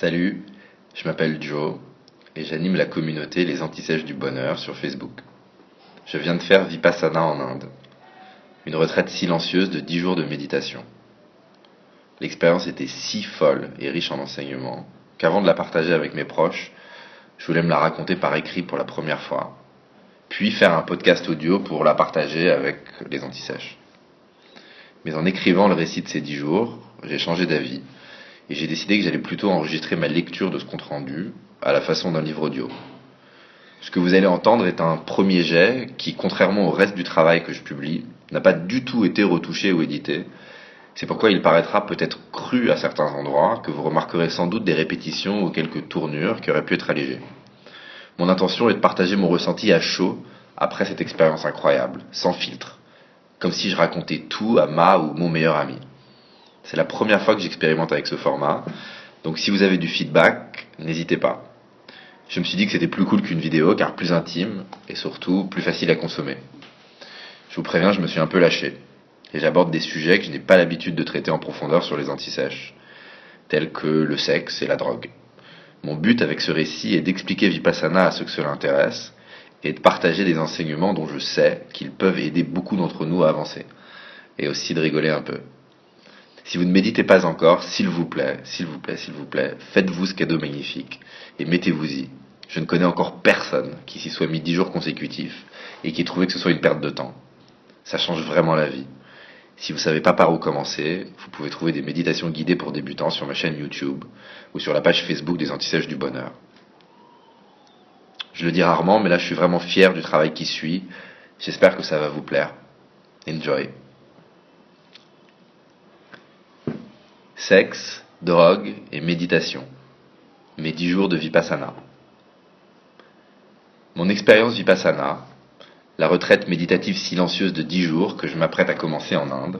Salut, je m'appelle Joe et j'anime la communauté Les Antisèches du Bonheur sur Facebook. Je viens de faire Vipassana en Inde, une retraite silencieuse de 10 jours de méditation. L'expérience était si folle et riche en enseignements qu'avant de la partager avec mes proches, je voulais me la raconter par écrit pour la première fois, puis faire un podcast audio pour la partager avec les Antisèches. Mais en écrivant le récit de ces 10 jours, j'ai changé d'avis et j'ai décidé que j'allais plutôt enregistrer ma lecture de ce compte-rendu à la façon d'un livre audio. Ce que vous allez entendre est un premier jet qui, contrairement au reste du travail que je publie, n'a pas du tout été retouché ou édité. C'est pourquoi il paraîtra peut-être cru à certains endroits, que vous remarquerez sans doute des répétitions ou quelques tournures qui auraient pu être allégées. Mon intention est de partager mon ressenti à chaud après cette expérience incroyable, sans filtre, comme si je racontais tout à ma ou mon meilleur ami. C'est la première fois que j'expérimente avec ce format, donc si vous avez du feedback, n'hésitez pas. Je me suis dit que c'était plus cool qu'une vidéo, car plus intime, et surtout plus facile à consommer. Je vous préviens, je me suis un peu lâché, et j'aborde des sujets que je n'ai pas l'habitude de traiter en profondeur sur les antisèches, tels que le sexe et la drogue. Mon but avec ce récit est d'expliquer Vipassana à ceux que cela intéresse, et de partager des enseignements dont je sais qu'ils peuvent aider beaucoup d'entre nous à avancer, et aussi de rigoler un peu. Si vous ne méditez pas encore, s'il vous plaît, faites-vous ce cadeau magnifique et mettez-vous-y. Je ne connais encore personne qui s'y soit mis 10 jours consécutifs et qui ait trouvé que ce soit une perte de temps. Ça change vraiment la vie. Si vous ne savez pas par où commencer, vous pouvez trouver des méditations guidées pour débutants sur ma chaîne YouTube ou sur la page Facebook des Antisèches du Bonheur. Je le dis rarement, mais là je suis vraiment fier du travail qui suit. J'espère que ça va vous plaire. Enjoy. Sexe, drogue et méditation. Mes 10 jours de Vipassana. Mon expérience Vipassana, la retraite méditative silencieuse de 10 jours que je m'apprête à commencer en Inde,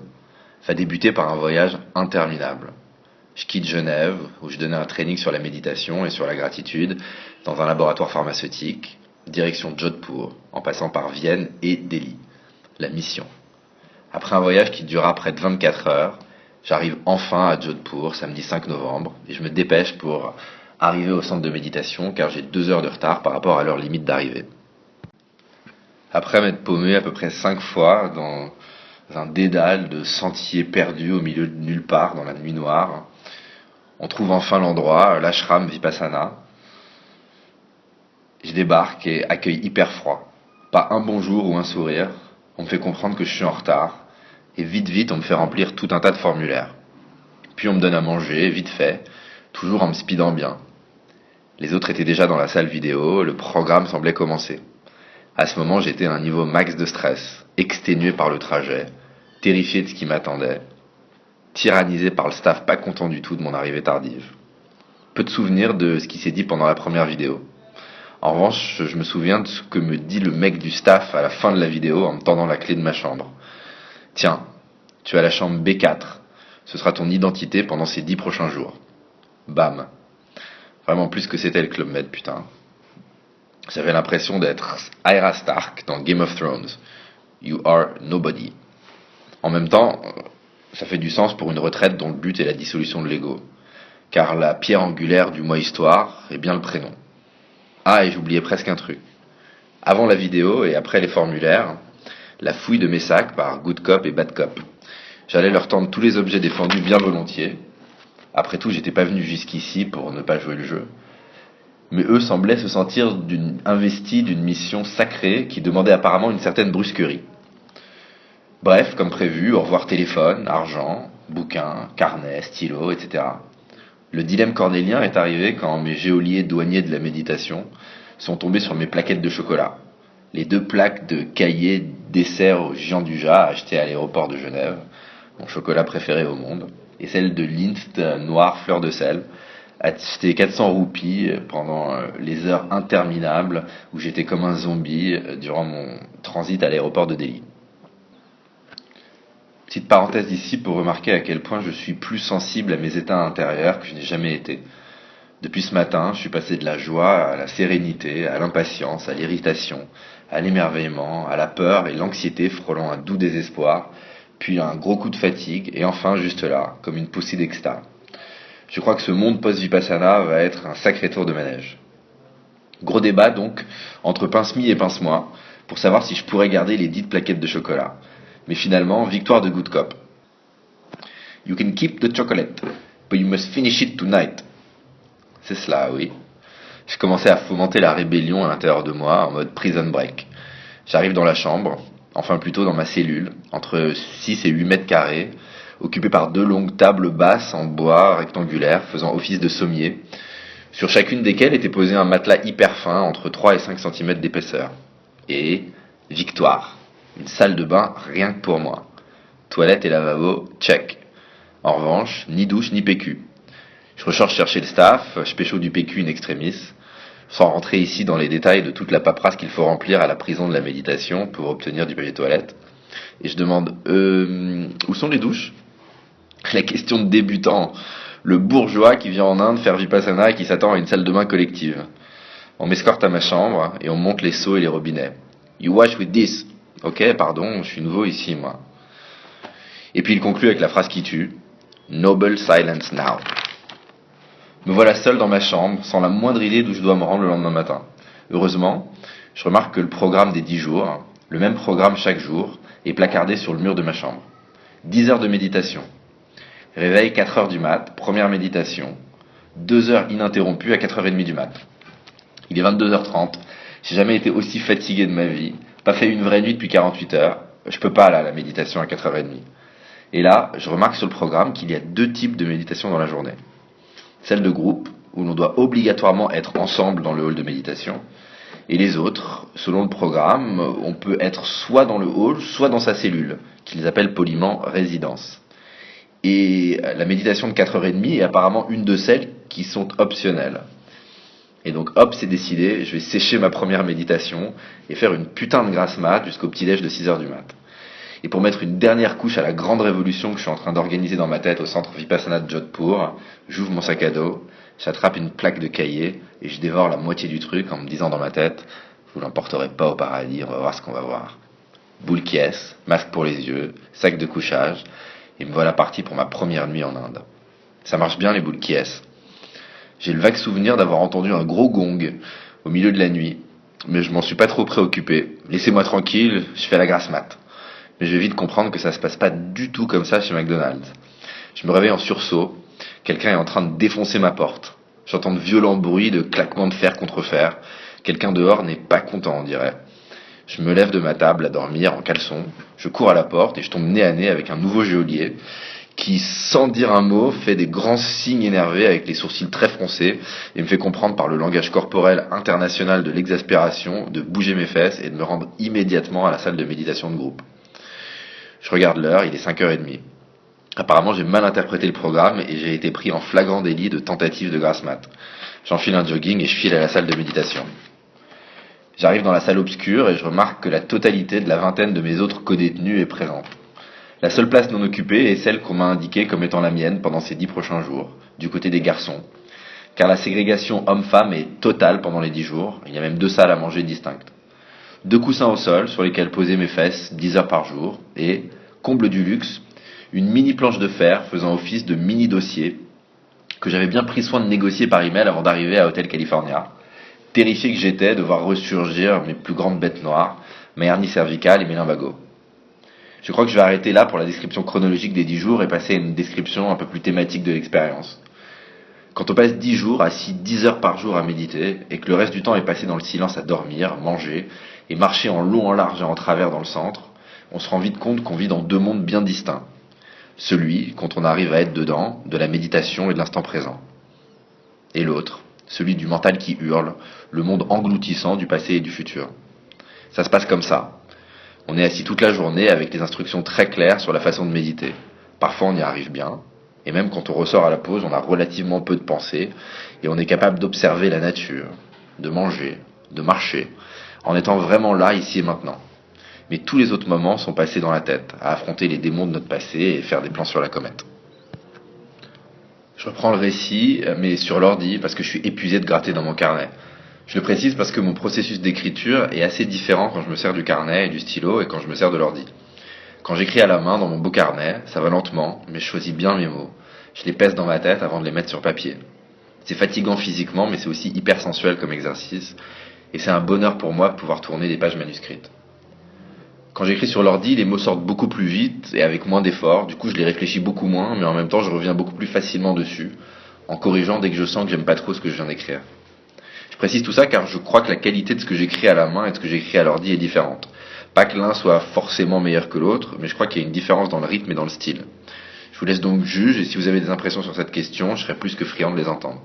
va débuter par un voyage interminable. Je quitte Genève, où je donnais un training sur la méditation et sur la gratitude, dans un laboratoire pharmaceutique, direction Jodhpur, en passant par Vienne et Delhi. La mission. Après un voyage qui dura près de 24 heures, j'arrive enfin à Jodhpur, samedi 5 novembre, et je me dépêche pour arriver au centre de méditation, car j'ai 2 heures de retard par rapport à l'heure limite d'arrivée. Après m'être paumé à peu près 5 fois dans un dédale de sentiers perdus au milieu de nulle part, dans la nuit noire, on trouve enfin l'endroit, l'ashram Vipassana. Je débarque et accueil hyper froid. Pas un bonjour ou un sourire, on me fait comprendre que je suis en retard, et vite, on me fait remplir tout un tas de formulaires. Puis on me donne à manger, vite fait, toujours en me speedant bien. Les autres étaient déjà dans la salle vidéo, le programme semblait commencer. À ce moment, j'étais à un niveau max de stress, exténué par le trajet, terrifié de ce qui m'attendait, tyrannisé par le staff pas content du tout de mon arrivée tardive. Peu de souvenirs de ce qui s'est dit pendant la première vidéo. En revanche, je me souviens de ce que me dit le mec du staff à la fin de la vidéo en me tendant la clé de ma chambre. Tiens, tu as la chambre B4. Ce sera ton identité pendant ces 10 prochains jours. Bam. Vraiment plus que c'était le Club Med, putain. J'avais l'impression d'être Arya Stark dans Game of Thrones. You are nobody. En même temps, ça fait du sens pour une retraite dont le but est la dissolution de l'ego. Car la pierre angulaire du moi histoire est bien le prénom. Ah, et j'oubliais presque un truc. Avant la vidéo et après les formulaires, la fouille de mes sacs par Good Cop et Bad Cop. J'allais leur tendre tous les objets défendus bien volontiers. Après tout, j'étais pas venu jusqu'ici pour ne pas jouer le jeu. Mais eux semblaient se sentir investis d'une mission sacrée qui demandait apparemment une certaine brusquerie. Bref, comme prévu, au revoir téléphone, argent, bouquins, carnets, stylos, etc. Le dilemme cornélien est arrivé quand mes geôliers douaniers de la méditation sont tombés sur mes plaquettes de chocolat. Les 2 plaques de cahiers dessert au géant du Jat achetées à l'aéroport de Genève, mon chocolat préféré au monde, et celle de Lindt noir fleur de sel, achetée 400 roupies pendant les heures interminables où j'étais comme un zombie durant mon transit à l'aéroport de Delhi. Petite parenthèse ici pour remarquer à quel point je suis plus sensible à mes états intérieurs que je n'ai jamais été. Depuis ce matin, je suis passé de la joie à la sérénité, à l'impatience, à l'irritation, à l'émerveillement, à la peur et l'anxiété frôlant un doux désespoir, puis un gros coup de fatigue, et enfin juste là, comme une poussée d'extase. Je crois que ce monde post-Vipassana va être un sacré tour de manège. Gros débat donc entre Pince-Mi et Pince-Moi pour savoir si je pourrais garder les dites plaquettes de chocolat. Mais finalement, victoire de Good Cop. You can keep the chocolate, but you must finish it tonight. C'est cela, oui. Je commençais à fomenter la rébellion à l'intérieur de moi en mode prison break. J'arrive dans la chambre, enfin plutôt dans ma cellule, entre 6 et 8 mètres carrés, occupée par 2 longues tables basses en bois rectangulaires faisant office de sommier, sur chacune desquelles était posé un matelas hyper fin entre 3 et 5 cm d'épaisseur. Et victoire, une salle de bain rien que pour moi. Toilette et lavabo, check. En revanche, ni douche ni PQ. Je recharge chercher le staff, je pécho du PQ in extremis, sans rentrer ici dans les détails de toute la paperasse qu'il faut remplir à la prison de la méditation pour obtenir du papier toilette. Et je demande, où sont les douches? La question de débutant, le bourgeois qui vient en Inde faire Vipassana et qui s'attend à une salle de bain collective. On m'escorte à ma chambre et on monte les seaux et les robinets. You wash with this. Ok, pardon, je suis nouveau ici, moi. Et puis il conclut avec la phrase qui tue. Noble silence now. Me voilà seul dans ma chambre, sans la moindre idée d'où je dois me rendre le lendemain matin. Heureusement, je remarque que le programme des 10 jours, le même programme chaque jour, est placardé sur le mur de ma chambre. 10 heures de méditation. Réveil 4 heures du mat, première méditation. 2 heures ininterrompues à 4h30 du mat. Il est 22h30, j'ai jamais été aussi fatigué de ma vie, pas fait une vraie nuit depuis 48 heures, je peux pas là, la méditation à 4h30. Et là, je remarque sur le programme qu'il y a 2 types de méditation dans la journée. Celle de groupe, où l'on doit obligatoirement être ensemble dans le hall de méditation, et les autres, selon le programme, on peut être soit dans le hall, soit dans sa cellule, qu'ils appellent poliment résidence. Et la méditation de 4h30 est apparemment une de celles qui sont optionnelles. Et donc hop, c'est décidé, je vais sécher ma première méditation et faire une putain de grasse mat jusqu'au petit-déj de 6h du mat. Et pour mettre une dernière couche à la grande révolution que je suis en train d'organiser dans ma tête au centre Vipassana de Jodhpur, j'ouvre mon sac à dos, j'attrape une plaque de cahier et je dévore la moitié du truc en me disant dans ma tête, vous l'emporterez pas au paradis, on va voir ce qu'on va voir. Boule qui est, masque pour les yeux, sac de couchage, et me voilà parti pour ma première nuit en Inde. Ça marche bien les boules qui est. J'ai le vague souvenir d'avoir entendu un gros gong au milieu de la nuit, mais je m'en suis pas trop préoccupé. Laissez-moi tranquille, je fais la grasse mat. Mais je vais vite comprendre que ça se passe pas du tout comme ça chez McDonald's. Je me réveille en sursaut, quelqu'un est en train de défoncer ma porte. J'entends de violents bruits de claquements de fer contre fer. Quelqu'un dehors n'est pas content, on dirait. Je me lève de ma table à dormir en caleçon, je cours à la porte et je tombe nez à nez avec un nouveau geôlier qui, sans dire un mot, fait des grands signes énervés avec les sourcils très froncés et me fait comprendre par le langage corporel international de l'exaspération de bouger mes fesses et de me rendre immédiatement à la salle de méditation de groupe. Je regarde l'heure, il est 5h30. Apparemment, j'ai mal interprété le programme et j'ai été pris en flagrant délit de tentative de grasse mat. J'enfile un jogging et je file à la salle de méditation. J'arrive dans la salle obscure et je remarque que la totalité de la vingtaine de mes autres codétenus est présente. La seule place non occupée est celle qu'on m'a indiquée comme étant la mienne pendant ces 10 prochains jours, du côté des garçons. Car la ségrégation homme-femme est totale pendant les 10 jours, il y a même 2 salles à manger distinctes. 2 coussins au sol sur lesquels poser mes fesses 10 heures par jour et, comble du luxe, une mini planche de fer faisant office de mini dossier que j'avais bien pris soin de négocier par email avant d'arriver à Hotel California. Terrifié que j'étais de voir ressurgir mes plus grandes bêtes noires, ma hernie cervicale et mes lumbagos. Je crois que je vais arrêter là pour la description chronologique des 10 jours et passer à une description un peu plus thématique de l'expérience. Quand on passe 10 jours, assis 10 heures par jour à méditer, et que le reste du temps est passé dans le silence à dormir, manger, et marcher en long, en large et en travers dans le centre, on se rend vite compte qu'on vit dans 2 mondes bien distincts. Celui, quand on arrive à être dedans, de la méditation et de l'instant présent. Et l'autre, celui du mental qui hurle, le monde engloutissant du passé et du futur. Ça se passe comme ça. On est assis toute la journée avec des instructions très claires sur la façon de méditer. Parfois on y arrive bien, et même quand on ressort à la pause, on a relativement peu de pensées, et on est capable d'observer la nature, de manger, de marcher, en étant vraiment là, ici et maintenant. Mais tous les autres moments sont passés dans la tête, à affronter les démons de notre passé et faire des plans sur la comète. Je reprends le récit, mais sur l'ordi, parce que je suis épuisé de gratter dans mon carnet. Je le précise parce que mon processus d'écriture est assez différent quand je me sers du carnet et du stylo et quand je me sers de l'ordi. Quand j'écris à la main dans mon beau carnet, ça va lentement, mais je choisis bien mes mots. Je les pèse dans ma tête avant de les mettre sur papier. C'est fatigant physiquement, mais c'est aussi hyper sensuel comme exercice, et c'est un bonheur pour moi de pouvoir tourner des pages manuscrites. Quand j'écris sur l'ordi, les mots sortent beaucoup plus vite et avec moins d'efforts, du coup je les réfléchis beaucoup moins, mais en même temps je reviens beaucoup plus facilement dessus, en corrigeant dès que je sens que j'aime pas trop ce que je viens d'écrire. Je précise tout ça car je crois que la qualité de ce que j'écris à la main et de ce que j'écris à l'ordi est différente. Pas que l'un soit forcément meilleur que l'autre, mais je crois qu'il y a une différence dans le rythme et dans le style. Je vous laisse donc juger, et si vous avez des impressions sur cette question, je serai plus que friand de les entendre.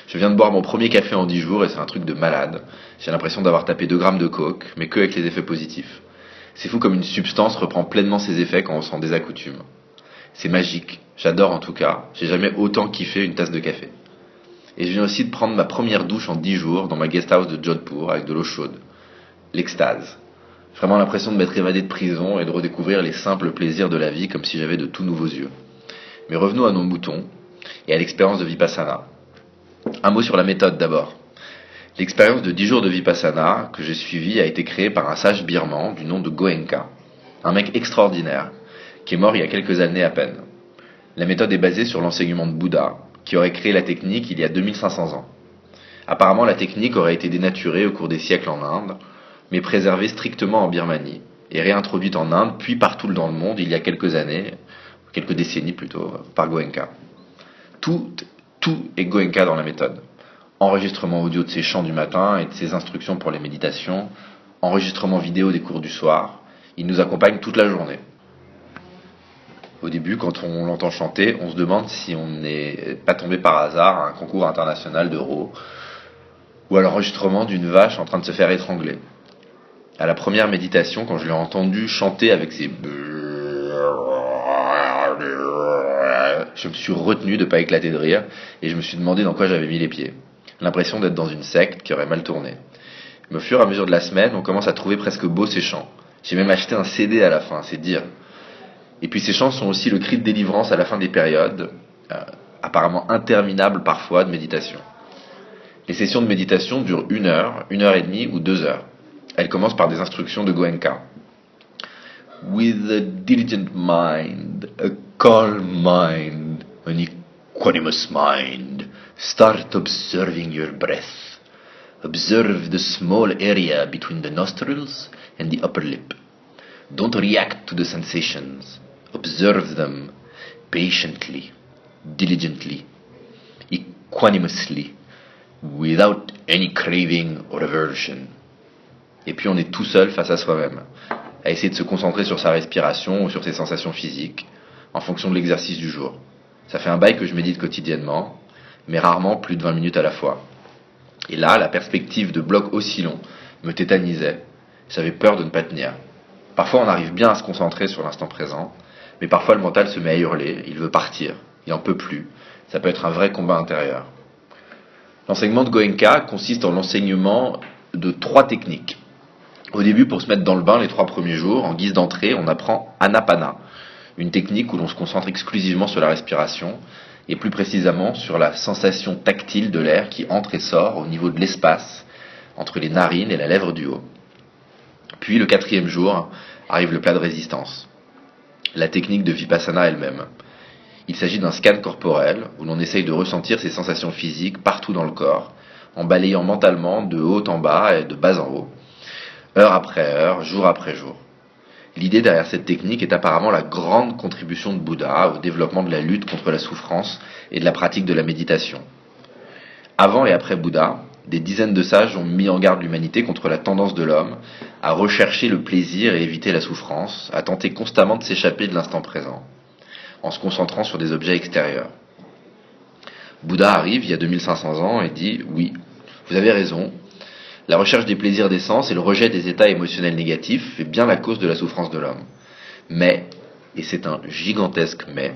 Je viens de boire mon premier café en 10 jours et c'est un truc de malade. J'ai l'impression d'avoir tapé 2 grammes de coke, mais que avec les effets positifs. C'est fou comme une substance reprend pleinement ses effets quand on s'en désaccoutume. C'est magique, j'adore en tout cas, j'ai jamais autant kiffé une tasse de café. Et je viens aussi de prendre ma première douche en 10 jours dans ma guest house de Jodhpur avec de l'eau chaude. L'extase. Vraiment l'impression de m'être évadé de prison et de redécouvrir les simples plaisirs de la vie comme si j'avais de tout nouveaux yeux. Mais revenons à nos moutons et à l'expérience de Vipassana. Un mot sur la méthode d'abord. L'expérience de 10 jours de Vipassana que j'ai suivie a été créée par un sage birman du nom de Goenka, un mec extraordinaire, qui est mort il y a quelques années à peine. La méthode est basée sur l'enseignement de Bouddha, qui aurait créé la technique il y a 2500 ans. Apparemment, la technique aurait été dénaturée au cours des siècles en Inde, mais préservée strictement en Birmanie, et réintroduite en Inde, puis partout dans le monde il y a quelques années, quelques décennies plutôt, par Goenka. Tout est Goenka dans la méthode. Enregistrement audio de ses chants du matin et de ses instructions pour les méditations, enregistrement vidéo des cours du soir, il nous accompagne toute la journée. Au début, quand on l'entend chanter, on se demande si on n'est pas tombé par hasard à un concours international d'euro, ou à l'enregistrement d'une vache en train de se faire étrangler. À la première méditation, quand je l'ai entendu chanter avec ses... Je me suis retenu de ne pas éclater de rire, et je me suis demandé dans quoi j'avais mis les pieds. L'impression d'être dans une secte qui aurait mal tourné. Mais au fur et à mesure de la semaine, on commence à trouver presque beaux ces chants. J'ai même acheté un CD à la fin, c'est dire. Et puis ces chants sont aussi le cri de délivrance à la fin des périodes, apparemment interminables parfois, de méditation. Les sessions de méditation durent 1 heure, 1 heure et demie ou 2 heures. Elles commencent par des instructions de Goenka. With a diligent mind, a calm mind, an equanimous mind, start observing your breath. Observe the small area between the nostrils and the upper lip. Don't react to the sensations. Observe them patiently, diligently, equanimously, without any craving or aversion. Et puis on est tout seul face à soi-même, à essayer de se concentrer sur sa respiration ou sur ses sensations physiques, en fonction de l'exercice du jour. Ça fait un bail que je médite quotidiennement, mais rarement plus de 20 minutes à la fois. Et là, la perspective de blocs aussi longs me tétanisait. J'avais peur de ne pas tenir. Parfois on arrive bien à se concentrer sur l'instant présent, mais parfois le mental se met à hurler, il veut partir, il en peut plus. Ça peut être un vrai combat intérieur. L'enseignement de Goenka consiste en l'enseignement de 3 techniques. Au début, pour se mettre dans le bain les 3 premiers jours, en guise d'entrée, on apprend Anapana, une technique où l'on se concentre exclusivement sur la respiration, et plus précisément sur la sensation tactile de l'air qui entre et sort au niveau de l'espace entre les narines et la lèvre du haut. Puis le 4e jour, arrive le plat de résistance, la technique de Vipassana elle-même. Il s'agit d'un scan corporel où l'on essaye de ressentir ses sensations physiques partout dans le corps, en balayant mentalement de haut en bas et de bas en haut, heure après heure, jour après jour. L'idée derrière cette technique est apparemment la grande contribution de Bouddha au développement de la lutte contre la souffrance et de la pratique de la méditation. Avant et après Bouddha, des dizaines de sages ont mis en garde l'humanité contre la tendance de l'homme à rechercher le plaisir et éviter la souffrance, à tenter constamment de s'échapper de l'instant présent, en se concentrant sur des objets extérieurs. Bouddha arrive il y a 2500 ans et dit « Oui, vous avez raison, la recherche des plaisirs des sens et le rejet des états émotionnels négatifs est bien la cause de la souffrance de l'homme. Mais, et c'est un gigantesque mais,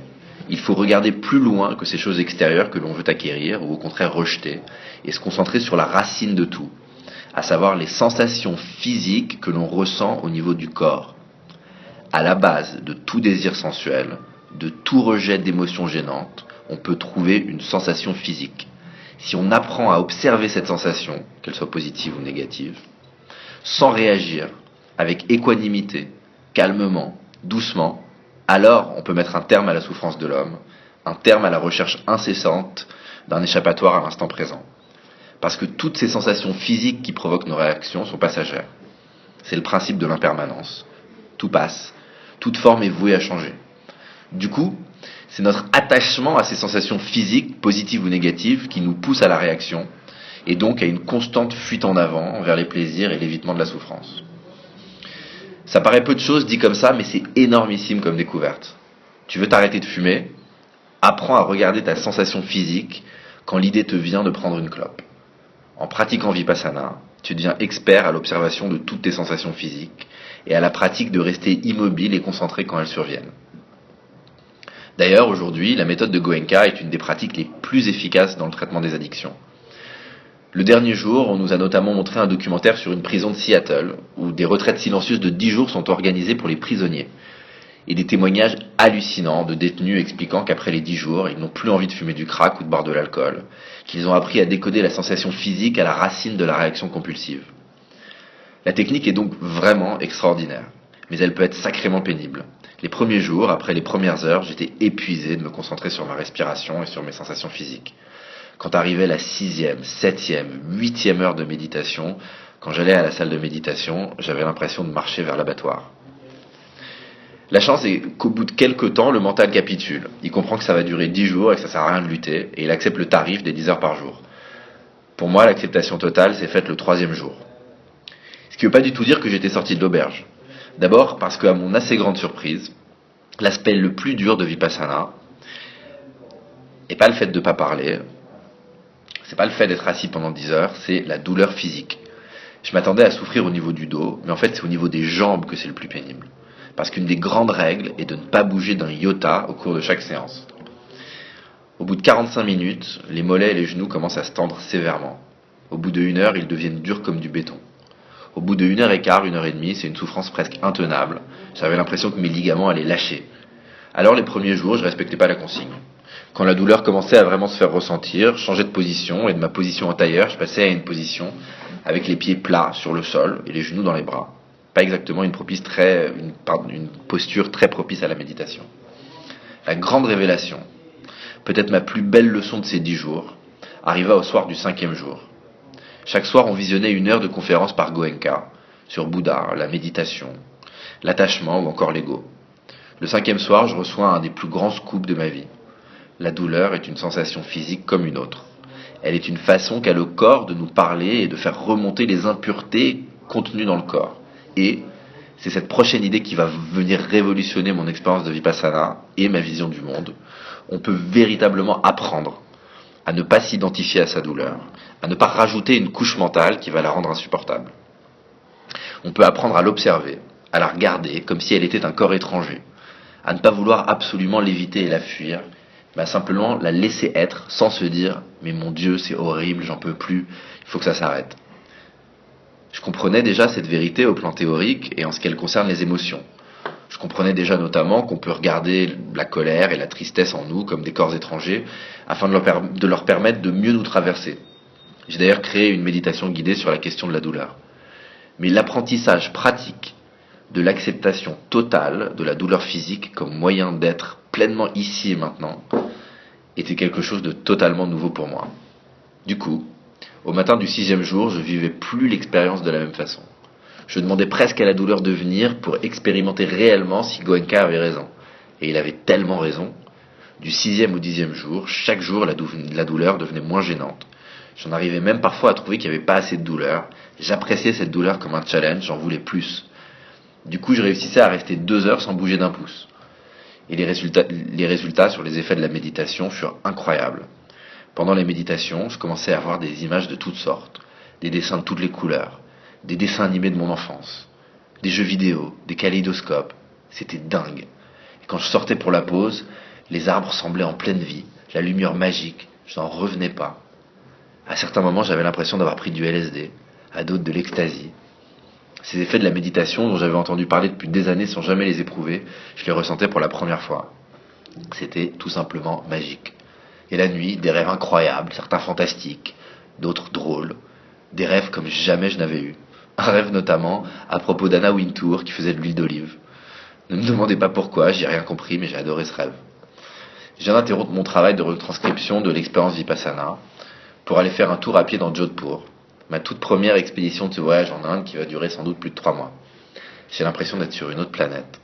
il faut regarder plus loin que ces choses extérieures que l'on veut acquérir ou au contraire rejeter et se concentrer sur la racine de tout, à savoir les sensations physiques que l'on ressent au niveau du corps. À la base de tout désir sensuel, de tout rejet d'émotions gênantes, on peut trouver une sensation physique. Si on apprend à observer cette sensation, qu'elle soit positive ou négative, sans réagir, avec équanimité, calmement, doucement, alors on peut mettre un terme à la souffrance de l'homme, un terme à la recherche incessante d'un échappatoire à l'instant présent. Parce que toutes ces sensations physiques qui provoquent nos réactions sont passagères. C'est le principe de l'impermanence. Tout passe, toute forme est vouée à changer. Du coup, c'est notre attachement à ces sensations physiques, positives ou négatives, qui nous pousse à la réaction, et donc à une constante fuite en avant vers les plaisirs et l'évitement de la souffrance. Ça paraît peu de choses dit comme ça, mais c'est énormissime comme découverte. Tu veux t'arrêter de fumer? Apprends à regarder ta sensation physique quand l'idée te vient de prendre une clope. En pratiquant Vipassana, tu deviens expert à l'observation de toutes tes sensations physiques et à la pratique de rester immobile et concentré quand elles surviennent. D'ailleurs, aujourd'hui, la méthode de Goenka est une des pratiques les plus efficaces dans le traitement des addictions. Le dernier jour, on nous a notamment montré un documentaire sur une prison de Seattle, où des retraites silencieuses de 10 jours sont organisées pour les prisonniers. Et des témoignages hallucinants de détenus expliquant qu'après les 10 jours, ils n'ont plus envie de fumer du crack ou de boire de l'alcool, qu'ils ont appris à décoder la sensation physique à la racine de la réaction compulsive. La technique est donc vraiment extraordinaire, mais elle peut être sacrément pénible. Les premiers jours, après les premières heures, j'étais épuisé de me concentrer sur ma respiration et sur mes sensations physiques. Quand arrivait la 6e, 7e, 8e heure de méditation, quand j'allais à la salle de méditation, j'avais l'impression de marcher vers l'abattoir. La chance est qu'au bout de quelques temps, le mental capitule. Il comprend que ça va durer 10 jours et que ça sert à rien de lutter, et il accepte le tarif des 10 heures par jour. Pour moi, l'acceptation totale s'est faite le 3e jour. Ce qui ne veut pas du tout dire que j'étais sorti de l'auberge. D'abord parce qu'à mon assez grande surprise, l'aspect le plus dur de Vipassana n'est pas le fait de ne pas parler, c'est pas le fait d'être assis pendant 10 heures, c'est la douleur physique. Je m'attendais à souffrir au niveau du dos, mais en fait c'est au niveau des jambes que c'est le plus pénible. Parce qu'une des grandes règles est de ne pas bouger d'un iota au cours de chaque séance. Au bout de 45 minutes, les mollets et les genoux commencent à se tendre sévèrement. Au bout de 1 heure, ils deviennent durs comme du béton. Au bout de 1 heure et quart, 1 heure et demie, c'est une souffrance presque intenable. J'avais l'impression que mes ligaments allaient lâcher. Alors les premiers jours, je respectais pas la consigne. Quand la douleur commençait à vraiment se faire ressentir, je changeais de position, et de ma position en tailleur, je passais à une position avec les pieds plats sur le sol et les genoux dans les bras. Pas exactement une posture très propice à la méditation. La grande révélation, peut-être ma plus belle leçon de ces 10 jours, arriva au soir du 5e jour. Chaque soir, on visionnait 1 heure de conférence par Goenka sur Bouddha, la méditation, l'attachement ou encore l'ego. Le 5e soir, je reçois un des plus grands scoops de ma vie. La douleur est une sensation physique comme une autre. Elle est une façon qu'a le corps de nous parler et de faire remonter les impuretés contenues dans le corps. Et c'est cette prochaine idée qui va venir révolutionner mon expérience de Vipassana et ma vision du monde. On peut véritablement apprendre à ne pas s'identifier à sa douleur, à ne pas rajouter une couche mentale qui va la rendre insupportable. On peut apprendre à l'observer, à la regarder comme si elle était un corps étranger, à ne pas vouloir absolument l'éviter et la fuir, mais à simplement la laisser être sans se dire « mais mon Dieu, c'est horrible, j'en peux plus, il faut que ça s'arrête ». Je comprenais déjà cette vérité au plan théorique et en ce qu'elle concerne les émotions. Je comprenais déjà notamment qu'on peut regarder la colère et la tristesse en nous comme des corps étrangers afin de leur permettre de mieux nous traverser. J'ai d'ailleurs créé une méditation guidée sur la question de la douleur. Mais l'apprentissage pratique de l'acceptation totale de la douleur physique comme moyen d'être pleinement ici et maintenant était quelque chose de totalement nouveau pour moi. Du coup, au matin du 6e jour, je vivais plus l'expérience de la même façon. Je demandais presque à la douleur de venir pour expérimenter réellement si Goenka avait raison. Et il avait tellement raison. Du 6e au 10e jour, chaque jour, la douleur devenait moins gênante. J'en arrivais même parfois à trouver qu'il n'y avait pas assez de douleur. J'appréciais cette douleur comme un challenge, j'en voulais plus. Du coup, je réussissais à rester 2 heures sans bouger d'un pouce. Et les résultats sur les effets de la méditation furent incroyables. Pendant les méditations, je commençais à voir des images de toutes sortes, des dessins de toutes les couleurs, des dessins animés de mon enfance, des jeux vidéo, des kaléidoscopes. C'était dingue. Et quand je sortais pour la pause, les arbres semblaient en pleine vie, la lumière magique, je n'en revenais pas. À certains moments, j'avais l'impression d'avoir pris du LSD, à d'autres de l'ecstasy. Ces effets de la méditation dont j'avais entendu parler depuis des années sans jamais les éprouver, je les ressentais pour la première fois. C'était tout simplement magique. Et la nuit, des rêves incroyables, certains fantastiques, d'autres drôles, des rêves comme jamais je n'avais eu. Un rêve notamment à propos d'Anna Wintour qui faisait de l'huile d'olive. Ne me demandez pas pourquoi, j'y ai rien compris, mais j'ai adoré ce rêve. Je viens d'interrompre mon travail de retranscription de l'expérience Vipassana pour aller faire un tour à pied dans Jodhpur, ma toute première expédition de ce voyage en Inde qui va durer sans doute plus de 3 mois. J'ai l'impression d'être sur une autre planète.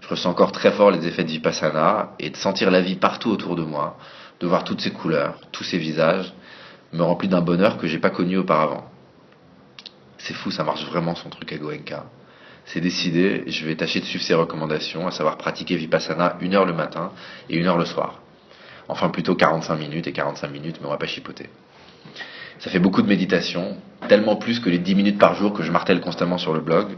Je ressens encore très fort les effets de Vipassana et de sentir la vie partout autour de moi, de voir toutes ces couleurs, tous ces visages, me remplit d'un bonheur que j'ai pas connu auparavant. C'est fou, ça marche vraiment son truc à Goenka. C'est décidé, je vais tâcher de suivre ses recommandations, à savoir pratiquer Vipassana 1 heure le matin et 1 heure le soir. Enfin plutôt 45 minutes et 45 minutes, mais on va pas chipoter. Ça fait beaucoup de méditation, tellement plus que les 10 minutes par jour que je martèle constamment sur le blog.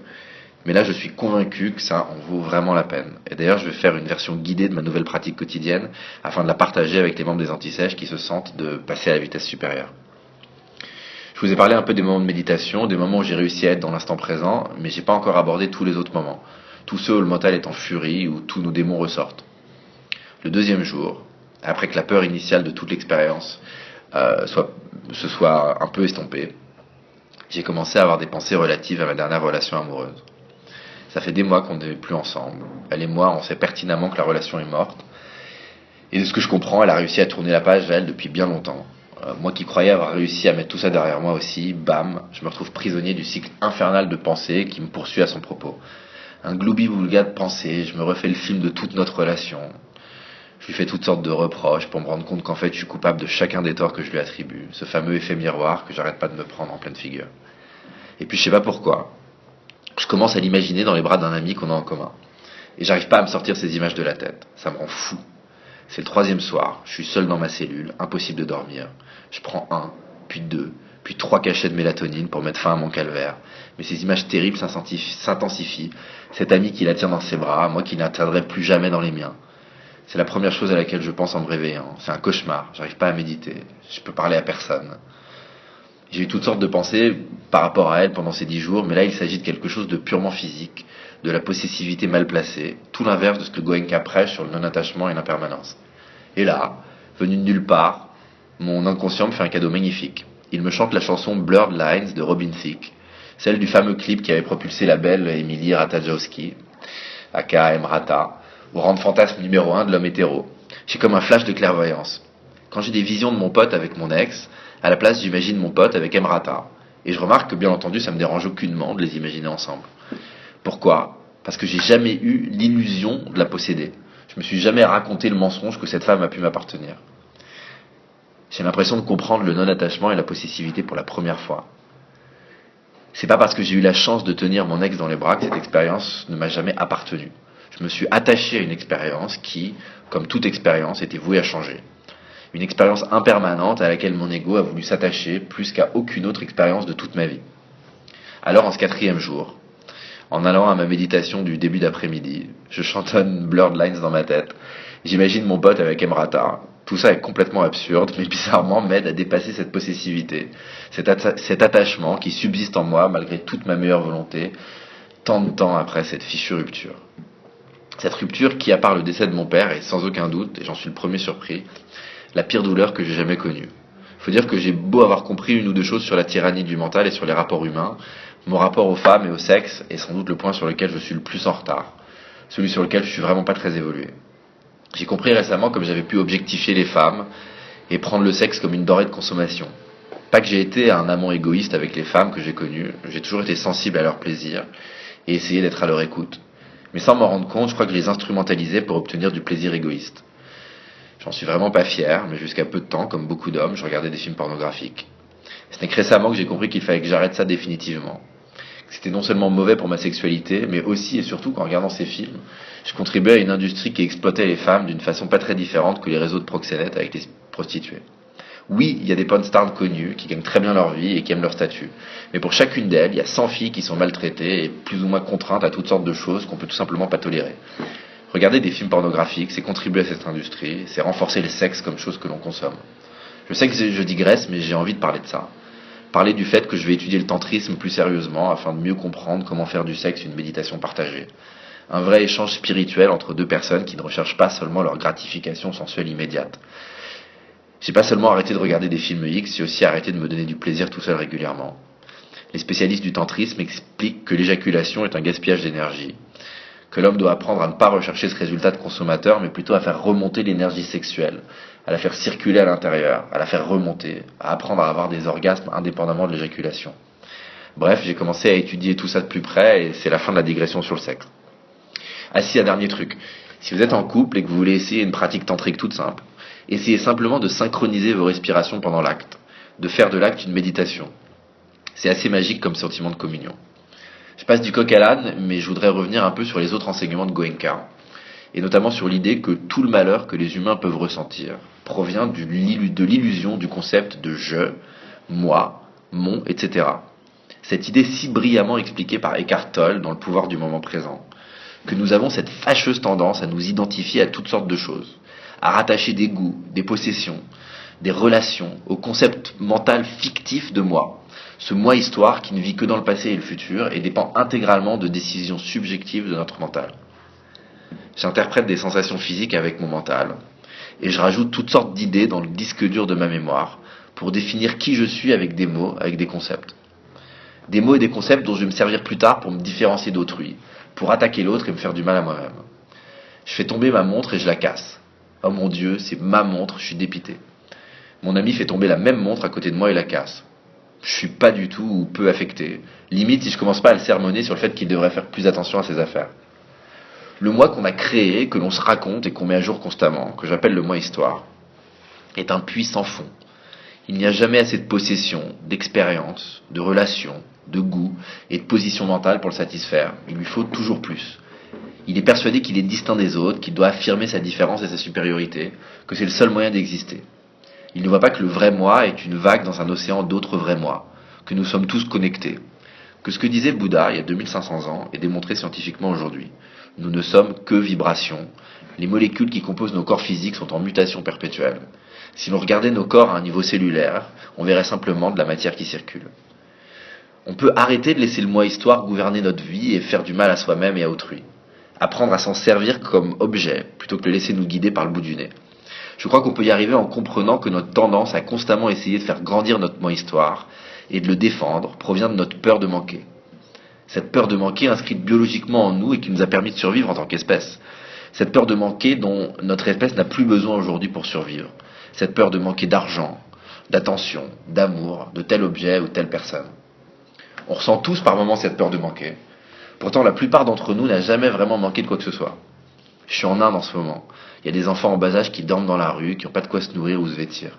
Mais là, je suis convaincu que ça en vaut vraiment la peine. Et d'ailleurs, je vais faire une version guidée de ma nouvelle pratique quotidienne afin de la partager avec les membres des Antisèches qui se sentent de passer à la vitesse supérieure. Je vous ai parlé un peu des moments de méditation, des moments où j'ai réussi à être dans l'instant présent, mais j'ai pas encore abordé tous les autres moments. Tous ceux où le mental est en furie, où tous nos démons ressortent. Le deuxième jour, après que la peur initiale de toute l'expérience se soit un peu estompée, j'ai commencé à avoir des pensées relatives à ma dernière relation amoureuse. Ça fait des mois qu'on n'est plus ensemble. Elle et moi, on sait pertinemment que la relation est morte. Et de ce que je comprends, elle a réussi à tourner la page, elle, depuis bien longtemps. Moi qui croyais avoir réussi à mettre tout ça derrière moi aussi, bam, je me retrouve prisonnier du cycle infernal de pensée qui me poursuit à son propos. Un gloubi-boulga de pensée, je me refais le film de toute notre relation. Je lui fais toutes sortes de reproches pour me rendre compte qu'en fait je suis coupable de chacun des torts que je lui attribue. Ce fameux effet miroir que j'arrête pas de me prendre en pleine figure. Et puis je sais pas pourquoi, je commence à l'imaginer dans les bras d'un ami qu'on a en commun. Et j'arrive pas à me sortir ces images de la tête. Ça me rend fou. C'est le 3e soir, je suis seul dans ma cellule, impossible de dormir. Je prends 1, puis 2, puis 3 cachets de mélatonine pour mettre fin à mon calvaire. Mais ces images terribles s'intensifient. Cet ami qui la tient dans ses bras, moi qui n'atteindrai plus jamais dans les miens. C'est la première chose à laquelle je pense en me réveillant. C'est un cauchemar, j'arrive pas à méditer. Je peux parler à personne. J'ai eu toutes sortes de pensées par rapport à elle pendant ces 10 jours, mais là il s'agit de quelque chose de purement physique, de la possessivité mal placée, tout l'inverse de ce que Goenka prêche sur le non-attachement et l'impermanence. Et là, venu de nulle part, mon inconscient me fait un cadeau magnifique. Il me chante la chanson Blurred Lines de Robin Thicke, celle du fameux clip qui avait propulsé la belle Emily Ratajkowski, aka Emrata, au rang de fantasme numéro 1 de l'homme hétéro. J'ai comme un flash de clairvoyance. Quand j'ai des visions de mon pote avec mon ex, à la place j'imagine mon pote avec Emrata. Et je remarque que bien entendu ça me dérange aucunement de les imaginer ensemble. Pourquoi ? Parce que j'ai jamais eu l'illusion de la posséder. Je me suis jamais raconté le mensonge que cette femme a pu m'appartenir. J'ai l'impression de comprendre le non-attachement et la possessivité pour la première fois. C'est pas parce que j'ai eu la chance de tenir mon ex dans les bras que cette expérience ne m'a jamais appartenu. Je me suis attaché à une expérience qui, comme toute expérience, était vouée à changer. Une expérience impermanente à laquelle mon ego a voulu s'attacher plus qu'à aucune autre expérience de toute ma vie. Alors, en ce 4e jour, en allant à ma méditation du début d'après-midi, je chantonne Blurred Lines dans ma tête. J'imagine mon pote avec Emrata. Tout ça est complètement absurde, mais bizarrement m'aide à dépasser cette possessivité, cet attachement qui subsiste en moi malgré toute ma meilleure volonté, tant de temps après cette fichue rupture. Cette rupture qui, à part le décès de mon père, est sans aucun doute, et j'en suis le premier surpris, la pire douleur que j'ai jamais connue. Faut dire que j'ai beau avoir compris une ou deux choses sur la tyrannie du mental et sur les rapports humains, mon rapport aux femmes et au sexe est sans doute le point sur lequel je suis le plus en retard, celui sur lequel je suis vraiment pas très évolué. J'ai compris récemment comme j'avais pu objectifier les femmes et prendre le sexe comme une denrée de consommation. Pas que j'ai été un amant égoïste avec les femmes que j'ai connues, j'ai toujours été sensible à leur plaisir et essayé d'être à leur écoute. Mais sans m'en rendre compte, je crois que je les instrumentalisais pour obtenir du plaisir égoïste. J'en suis vraiment pas fier, mais jusqu'à peu de temps, comme beaucoup d'hommes, je regardais des films pornographiques. Ce n'est que récemment que j'ai compris qu'il fallait que j'arrête ça définitivement. C'était non seulement mauvais pour ma sexualité, mais aussi et surtout qu'en regardant ces films, je contribuais à une industrie qui exploitait les femmes d'une façon pas très différente que les réseaux de proxénètes avec les prostituées. Oui, il y a des porn stars connues qui gagnent très bien leur vie et qui aiment leur statut. Mais pour chacune d'elles, il y a 100 filles qui sont maltraitées et plus ou moins contraintes à toutes sortes de choses qu'on peut tout simplement pas tolérer. Regarder des films pornographiques, c'est contribuer à cette industrie, c'est renforcer le sexe comme chose que l'on consomme. Je sais que je digresse, mais j'ai envie de parler de ça. Parler du fait que je vais étudier le tantrisme plus sérieusement afin de mieux comprendre comment faire du sexe une méditation partagée. Un vrai échange spirituel entre deux personnes qui ne recherchent pas seulement leur gratification sensuelle immédiate. J'ai pas seulement arrêté de regarder des films X, j'ai aussi arrêté de me donner du plaisir tout seul régulièrement. Les spécialistes du tantrisme expliquent que l'éjaculation est un gaspillage d'énergie, que l'homme doit apprendre à ne pas rechercher ce résultat de consommateur, mais plutôt à faire remonter l'énergie sexuelle, à la faire circuler à l'intérieur, à la faire remonter, à apprendre à avoir des orgasmes indépendamment de l'éjaculation. Bref, j'ai commencé à étudier tout ça de plus près, et c'est la fin de la digression sur le sexe. Ah si, un dernier truc. Si vous êtes en couple et que vous voulez essayer une pratique tantrique toute simple, essayez simplement de synchroniser vos respirations pendant l'acte, de faire de l'acte une méditation. C'est assez magique comme sentiment de communion. Je passe du coq à l'âne, mais je voudrais revenir un peu sur les autres enseignements de Goenka, et notamment sur l'idée que tout le malheur que les humains peuvent ressentir provient de l'illusion du concept de je, moi, mon, etc. Cette idée si brillamment expliquée par Eckhart Tolle dans Le pouvoir du moment présent, que nous avons cette fâcheuse tendance à nous identifier à toutes sortes de choses, à rattacher des goûts, des possessions, des relations au concept mental fictif de moi, ce moi-histoire qui ne vit que dans le passé et le futur et dépend intégralement de décisions subjectives de notre mental. J'interprète des sensations physiques avec mon mental, et je rajoute toutes sortes d'idées dans le disque dur de ma mémoire pour définir qui je suis avec des mots, avec des concepts. Des mots et des concepts dont je vais me servir plus tard pour me différencier d'autrui, pour attaquer l'autre et me faire du mal à moi-même. Je fais tomber ma montre et je la casse. Oh mon Dieu, c'est ma montre, je suis dépité. Mon ami fait tomber la même montre à côté de moi et la casse. Je suis pas du tout ou peu affecté. Limite si je commence pas à le sermonner sur le fait qu'il devrait faire plus attention à ses affaires. Le moi qu'on a créé, que l'on se raconte et qu'on met à jour constamment, que j'appelle le moi histoire, est un puits sans fond. Il n'y a jamais assez de possession, d'expérience, de relations, de goût et de position mentale pour le satisfaire. Il lui faut toujours plus. Il est persuadé qu'il est distinct des autres, qu'il doit affirmer sa différence et sa supériorité, que c'est le seul moyen d'exister. Il ne voit pas que le vrai moi est une vague dans un océan d'autres vrais moi, que nous sommes tous connectés, que ce que disait Bouddha il y a 2500 ans est démontré scientifiquement aujourd'hui. Nous ne sommes que vibrations. Les molécules qui composent nos corps physiques sont en mutation perpétuelle. Si l'on regardait nos corps à un niveau cellulaire, on verrait simplement de la matière qui circule. On peut arrêter de laisser le moi-histoire gouverner notre vie et faire du mal à soi-même et à autrui. Apprendre à s'en servir comme objet, plutôt que de le laisser nous guider par le bout du nez. Je crois qu'on peut y arriver en comprenant que notre tendance à constamment essayer de faire grandir notre moi-histoire et de le défendre provient de notre peur de manquer. Cette peur de manquer inscrite biologiquement en nous et qui nous a permis de survivre en tant qu'espèce. Cette peur de manquer dont notre espèce n'a plus besoin aujourd'hui pour survivre. Cette peur de manquer d'argent, d'attention, d'amour, de tel objet ou telle personne. On ressent tous par moments cette peur de manquer. Pourtant, la plupart d'entre nous n'a jamais vraiment manqué de quoi que ce soit. Je suis en Inde en ce moment. Il y a des enfants en bas âge qui dorment dans la rue, qui n'ont pas de quoi se nourrir ou se vêtir.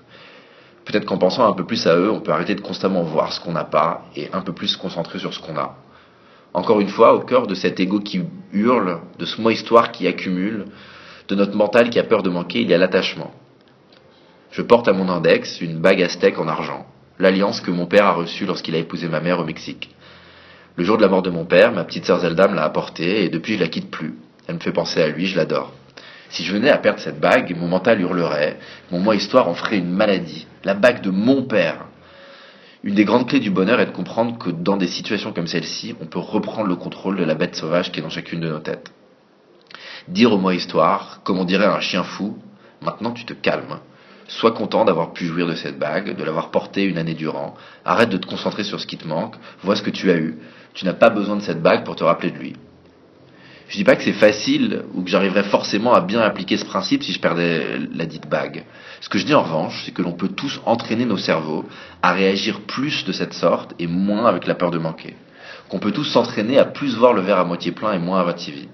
Peut-être qu'en pensant un peu plus à eux, on peut arrêter de constamment voir ce qu'on n'a pas et un peu plus se concentrer sur ce qu'on a. Encore une fois, au cœur de cet ego qui hurle, de ce moi-histoire qui accumule, de notre mental qui a peur de manquer, il y a l'attachement. Je porte à mon index une bague aztèque en argent, l'alliance que mon père a reçue lorsqu'il a épousé ma mère au Mexique. Le jour de la mort de mon père, ma petite sœur Zelda me l'a apportée et depuis je la quitte plus. Elle me fait penser à lui, je l'adore. Si je venais à perdre cette bague, mon mental hurlerait, mon moi-histoire en ferait une maladie. La bague de mon père. Une des grandes clés du bonheur est de comprendre que dans des situations comme celle-ci, on peut reprendre le contrôle de la bête sauvage qui est dans chacune de nos têtes. Dire au moi-histoire, comme on dirait à un chien fou, maintenant tu te calmes. Sois content d'avoir pu jouir de cette bague, de l'avoir portée une année durant. Arrête de te concentrer sur ce qui te manque, vois ce que tu as eu. Tu n'as pas besoin de cette bague pour te rappeler de lui. Je dis pas que c'est facile ou que j'arriverais forcément à bien appliquer ce principe si je perdais la dite bague. Ce que je dis en revanche, c'est que l'on peut tous entraîner nos cerveaux à réagir plus de cette sorte et moins avec la peur de manquer. Qu'on peut tous s'entraîner à plus voir le verre à moitié plein et moins à moitié vide.